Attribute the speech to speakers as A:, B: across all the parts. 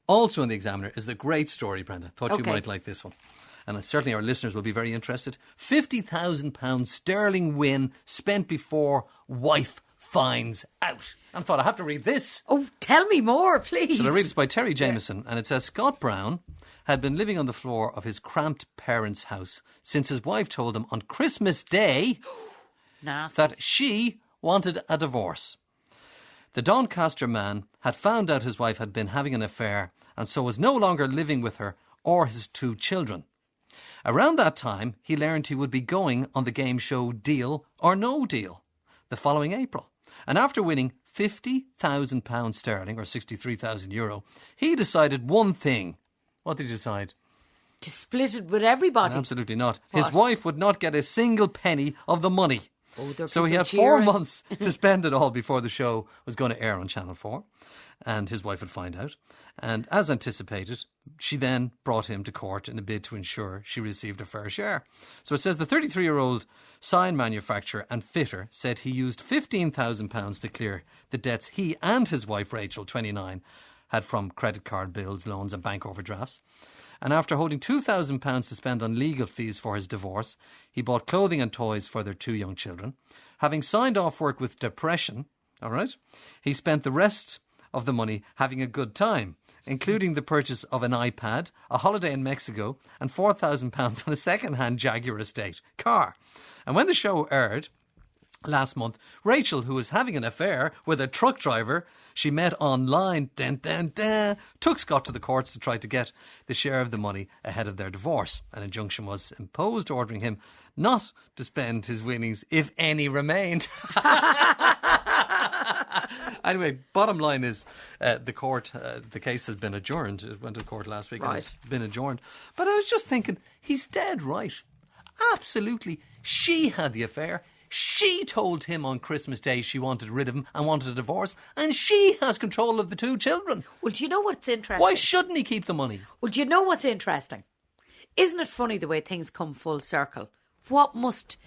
A: Also in the Examiner is the great story, Brenda. Thought you might like this one. And certainly our listeners will be very interested. £50,000 sterling win spent before wife finds out. And I thought, I have to read this.
B: Oh, tell me more, please.
A: So I read this by Terry Jameson, and it says, Scott Brown had been living on the floor of his cramped parents' house since his wife told him on Christmas Day that she wanted a divorce. The Doncaster man had found out his wife had been having an affair and so was no longer living with her or his 2 children. Around that time, he learned he would be going on the game show Deal or No Deal the following April. And after winning £50,000 sterling or €63,000, he decided one thing. What did he decide?
B: To split it with everybody.
A: Absolutely not.
B: What?
A: His wife would not get a single penny of the money.
B: Oh,
A: so he had 4 months to spend it all before the show was going to air on Channel 4. And his wife would find out. And as anticipated, she then brought him to court in a bid to ensure she received a fair share. So it says the 33-year-old sign manufacturer and fitter said he used £15,000 to clear the debts he and his wife, Rachel, 29, had from credit card bills, loans and bank overdrafts. And after holding £2,000 to spend on legal fees for his divorce, he bought clothing and toys for their 2 young children. Having signed off work with depression, all right, he spent the rest of the money having a good time, including the purchase of an iPad, a holiday in Mexico, and £4,000 on a second-hand Jaguar estate car. And when the show aired last month, Rachel, who was having an affair with a truck driver she met online, took Scott to the courts to try to get the share of the money ahead of their divorce. An injunction was imposed ordering him not to spend his winnings if any remained. Anyway, bottom line is the case has been adjourned. It went to court last week and it's been adjourned. But I was just thinking, he's dead right. Absolutely. She had the affair. She told him on Christmas Day she wanted rid of him and wanted a divorce, and she has control of the 2 children.
B: Well, do you know what's interesting?
A: Why shouldn't he keep the money?
B: Well, do you know what's interesting? Isn't it funny the way things come full circle? What must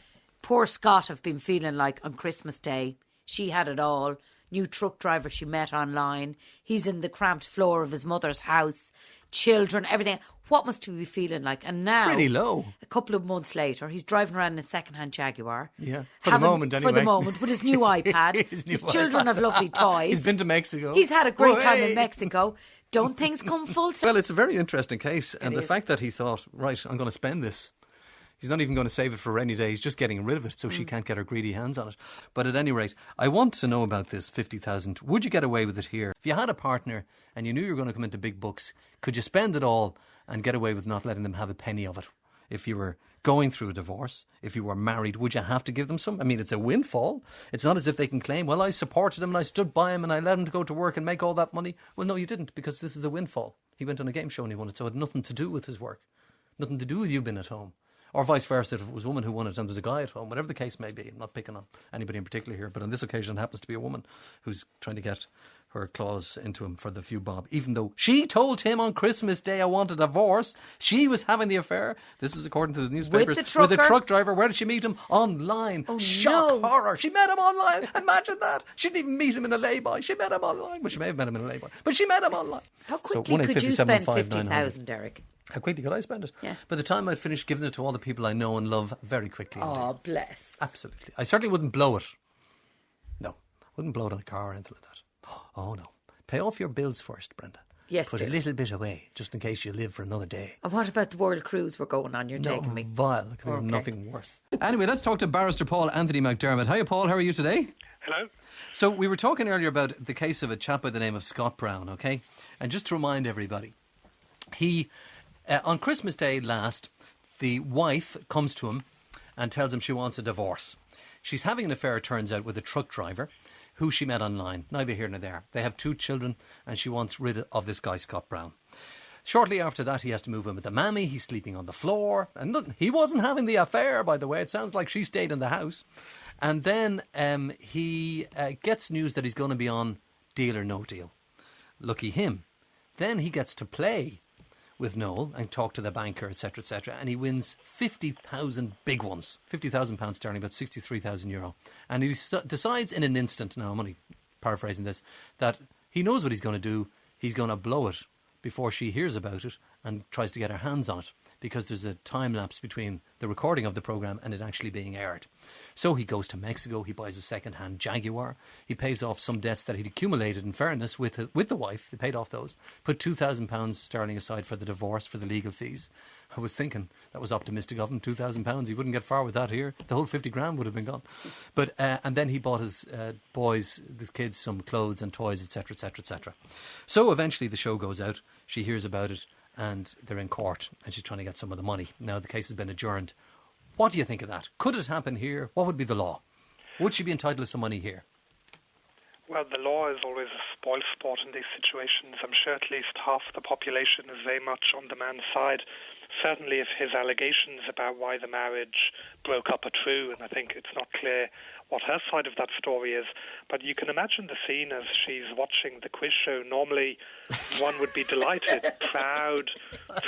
B: poor Scott have been feeling like on Christmas Day? She had it all. New truck driver she met online. He's in the cramped floor of his mother's house. Children, everything. What must he be feeling like? And now,
A: pretty low.
B: A couple of months later, he's driving around in a second-hand Jaguar.
A: Yeah, the moment anyway.
B: For the moment, with his new iPad. his children have lovely toys.
A: He's been to Mexico.
B: He's had a great time in Mexico. Don't things come full circle?
A: Well, it's a very interesting case. And the fact that he thought, right, I'm going to spend this. He's not even going to save it for a rainy day. He's just getting rid of it so she can't get her greedy hands on it. But at any rate, I want to know about this 50,000. Would you get away with it here? If you had a partner and you knew you were going to come into big bucks, could you spend it all and get away with not letting them have a penny of it? If you were going through a divorce, if you were married, would you have to give them some? I mean, it's a windfall. It's not as if they can claim, well, I supported him and I stood by him and I let him go to work and make all that money. Well, no, you didn't, because this is a windfall. He went on a game show and he won it, so it had nothing to do with his work. Nothing to do with you being at home. Or vice versa, if it was a woman who won it and there's a guy at home, whatever the case may be. I'm not picking on anybody in particular here, but on this occasion it happens to be a woman who's trying to get her claws into him for the few bob, even though she told him on Christmas Day I wanted a divorce. She was having the affair. This is according to the newspapers. With a truck driver. Where did she meet him? Online.
B: Oh,
A: Shock,
B: no.
A: horror. She met him online. Imagine that. She didn't even meet him in a lay-by. She met him online. Well, she may have met him in a lay-by, but she met him online.
B: How quickly could you spend 50,000, Derek?
A: How quickly could I spend it?
B: Yeah.
A: By the time I'd finished giving it to all the people I know and love, very quickly.
B: Oh,
A: indeed.
B: bless.
A: Absolutely. I certainly wouldn't blow it. No. Wouldn't blow it on a car or anything like that. Oh, no. Pay off your bills first, Brenda.
B: Yes,
A: Put
B: dear.
A: a little bit away, just in case you live for another day.
B: And what about the world cruise we're going on? You're taking me.
A: Vile. I think of nothing worse. Anyway, let's talk to Barrister Paul Anthony McDermott. Hiya, Paul. How are you today?
C: Hello.
A: So we were talking earlier about the case of a chap by the name of Scott Brown, okay? And just to remind everybody, he, on Christmas Day last, the wife comes to him and tells him she wants a divorce. She's having an affair, it turns out, with a truck driver who she met online. Neither here nor there. They have 2 children and she wants rid of this guy, Scott Brown. Shortly after that, he has to move in with the mammy. He's sleeping on the floor. And nothing. He wasn't having the affair, by the way. It sounds like she stayed in the house. And then he gets news that he's going to be on Deal or No Deal. Lucky him. Then he gets to play with Noel and talk to the banker, etc., and he wins 50,000 big ones, £50,000 sterling, about €63,000. And he decides in an instant, now I'm only paraphrasing this, that he knows what he's going to do. He's going to blow it before she hears about it and tries to get her hands on it, because there's a time lapse between the recording of the programme and it actually being aired. So he goes to Mexico, he buys a second-hand Jaguar, he pays off some debts that he'd accumulated, in fairness, with the wife. They paid off those, put £2,000 sterling aside for the divorce, for the legal fees. I was thinking that was optimistic of him. £2,000, he wouldn't get far with that here. The whole 50 grand would have been gone. But and then he bought his kids, some clothes and toys, etc., etc., etc. So eventually the show goes out. She hears about it, and they're in court, and she's trying to get some of the money. Now the case has been adjourned. What do you think of that? Could it happen here? What would be the law? Would she be entitled to some money here?
C: Well, the law is always a spoil sport in these situations. I'm sure at least half the population is very much on the man's side. Certainly if his allegations about why the marriage broke up are true, and I think it's not clear what her side of that story is, but you can imagine the scene as she's watching the quiz show. Normally one would be delighted, proud,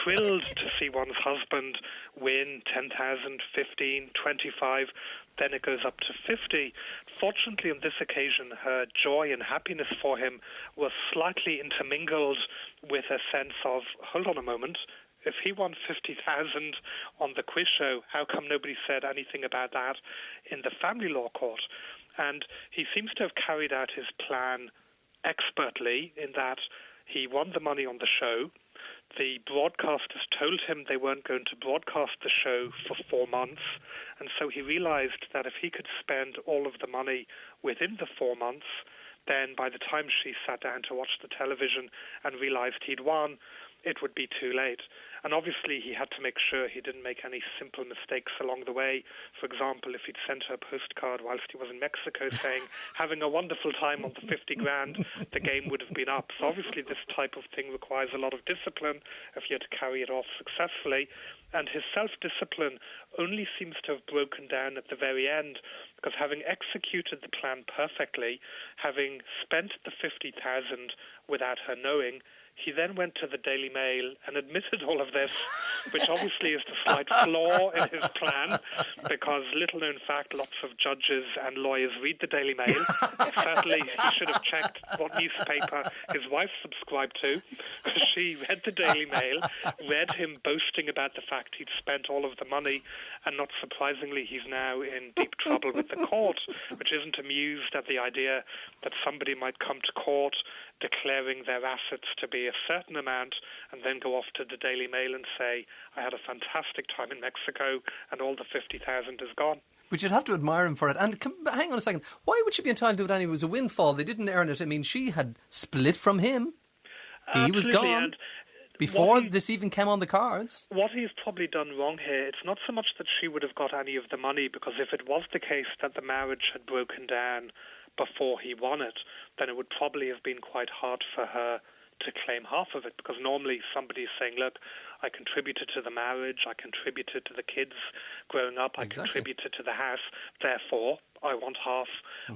C: thrilled to see one's husband win 10,000, 15, 25, then it goes up to 50. Fortunately, on this occasion, her joy and happiness for him was slightly intermingled with a sense of, hold on a moment, if he won 50,000 on the quiz show, how come nobody said anything about that in the family law court? And he seems to have carried out his plan expertly in that he won the money on the show. The broadcasters told him they weren't going to broadcast the show for 4 months, and so he realized that if he could spend all of the money within the 4 months, then by the time she sat down to watch the television and realized he'd won, it would be too late. And obviously he had to make sure he didn't make any simple mistakes along the way. For example, if he'd sent her a postcard whilst he was in Mexico saying, having a wonderful time on the 50 grand, the game would have been up. So obviously this type of thing requires a lot of discipline if you're to carry it off successfully. And his self-discipline only seems to have broken down at the very end, because having executed the plan perfectly, having spent the 50,000 without her knowing, he then went to the Daily Mail and admitted all of this, which obviously is the slight flaw in his plan, because little known fact, lots of judges and lawyers read the Daily Mail. Certainly he should have checked what newspaper his wife subscribed to, because she read the Daily Mail, read him boasting about the fact he'd spent all of the money, and not surprisingly he's now in deep trouble with the court, which isn't amused at the idea that somebody might come to court declaring their assets to be a certain amount and then go off to the Daily Mail and say, I had a fantastic time in Mexico and all the 50,000 is gone.
A: But you'd have to admire him for it. And hang on a second, why would she be entitled to it anyway? It was a windfall. They didn't earn it. I mean, she had split from him. He was gone before this even came on the cards.
C: What he's probably done wrong here, it's not so much that she would have got any of the money, because if it was the case that the marriage had broken down before he won it, then it would probably have been quite hard for her to claim half of it, because normally somebody is saying, look, I contributed to the marriage, I contributed to the kids growing up, I contributed to the house, therefore I want half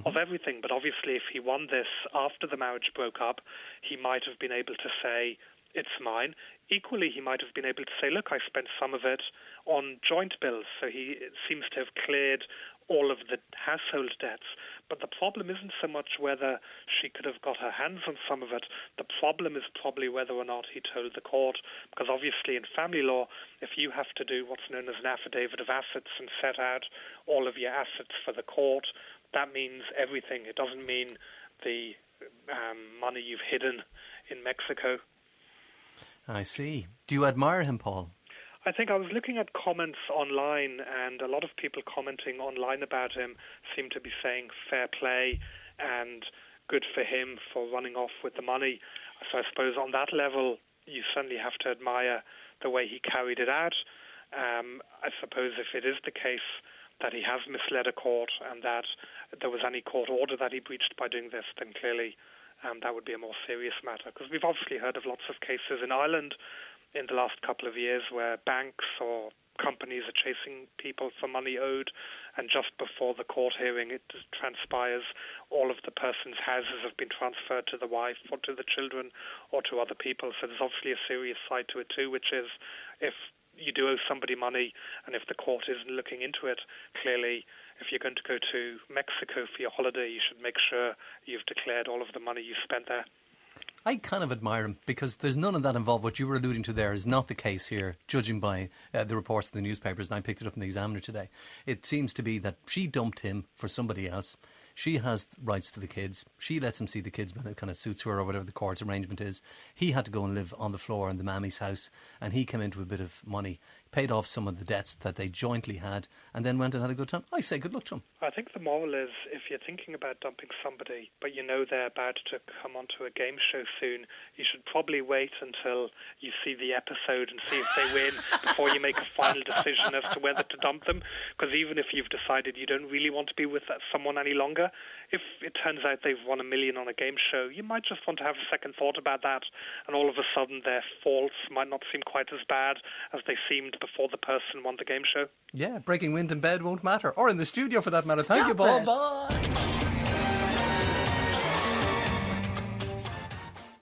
C: of everything. But obviously if he won this after the marriage broke up, he might have been able to say, it's mine. Equally, he might have been able to say, look, I spent some of it on joint bills, so he seems to have cleared all of the household debts. But the problem isn't so much whether she could have got her hands on some of it. The problem is probably whether or not he told the court, because obviously in family law, if you have to do what's known as an affidavit of assets and set out all of your assets for the court, that means everything. It doesn't mean the money you've hidden in Mexico.
A: I see. Do you admire him, Paul?
C: I think I was looking at comments online, and a lot of people commenting online about him seem to be saying fair play and good for him for running off with the money. So I suppose on that level, you certainly have to admire the way he carried it out. I suppose if it is the case that he has misled a court and that there was any court order that he breached by doing this, then clearly that would be a more serious matter. Because we've obviously heard of lots of cases in Ireland in the last couple of years where banks or companies are chasing people for money owed, and just before the court hearing it transpires all of the person's houses have been transferred to the wife or to the children or to other people. So there's obviously a serious side to it too, which is if you do owe somebody money and if the court isn't looking into it, clearly if you're going to go to Mexico for your holiday, you should make sure you've declared all of the money you spent there.
A: I kind of admire him because there's none of that involved. What you were alluding to there is not the case here, judging by the reports of the newspapers, and I picked it up in the Examiner today. It seems to be that she dumped him for somebody else. She has rights to the kids. She lets him see the kids when it kind of suits her or whatever the court's arrangement is. He had to go and live on the floor in the mammy's house, and he came into a bit of money, paid off some of the debts that they jointly had, and then went and had a good time. I say good luck to him.
C: I think the moral is, if you're thinking about dumping somebody, but you know they're about to come onto a game show soon, you should probably wait until you see the episode and see if they win before you make a final decision as to whether to dump them. Because even if you've decided you don't really want to be with that someone any longer, if it turns out they've won $1 million on a game show, you might just want to have a second thought about that, and all of a sudden their faults might not seem quite as bad as they seemed before the person won the game show.
A: Yeah, breaking wind in bed won't matter. Or in the studio for that matter.
B: Stop
A: Thank you, Paul.
B: it.
A: Bye.